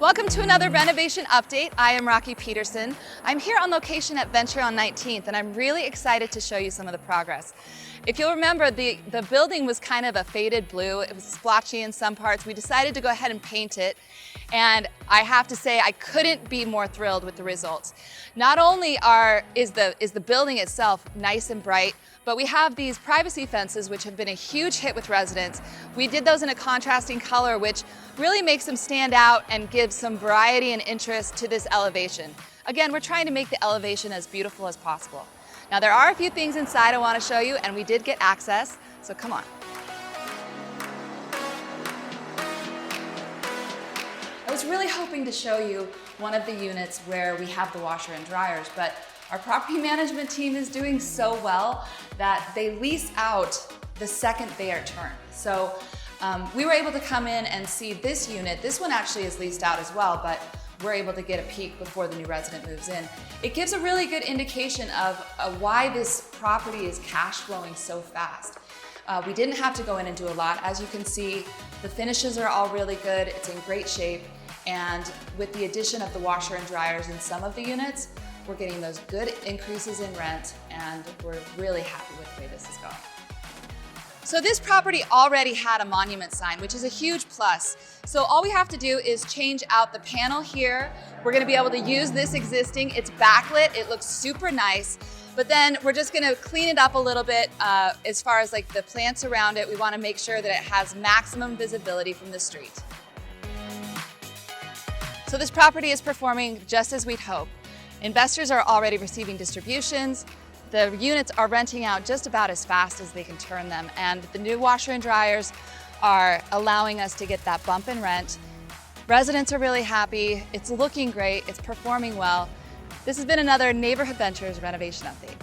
Welcome to another renovation update. I am Rocky Peterson. I'm here on location at Venture on 19th, and I'm really excited to show you some of the progress. If you'll remember, the building was kind of a faded blue. It was splotchy in some parts. We decided to go ahead and paint it, and I have to say I couldn't be more thrilled with the results. Not only is the building itself nice and bright, but we have these privacy fences, which have been a huge hit with residents. We did those in a contrasting color, which really makes them stand out and gives some variety and interest to this elevation. Again, we're trying to make the elevation as beautiful as possible. Now, there are a few things inside I want to show you, and we did get access, so come on. I was really hoping to show you one of the units where we have the washer and dryers, but our property management team is doing so well that they lease out the second they are turned. So we were able to come in and see this unit. This one actually is leased out as well, but we're able to get a peek before the new resident moves in. It gives a really good indication of why this property is cash flowing so fast. We didn't have to go in and do a lot. As you can see, the finishes are all really good. It's in great shape. And with the addition of the washer and dryers in some of the units, we're getting those good increases in rent, and we're really happy with the way this is going. So this property already had a monument sign, which is a huge plus. So all we have to do is change out the panel here. We're gonna be able to use this existing, it's backlit, it looks super nice, but then we're just gonna clean it up a little bit as far as like the plants around it. We wanna make sure that it has maximum visibility from the street. So this property is performing just as we'd hope. Investors are already receiving distributions. The units are renting out just about as fast as they can turn them, and the new washer and dryers are allowing us to get that bump in rent. Residents are really happy. It's looking great. It's performing well. This has been another Neighborhood Ventures renovation update.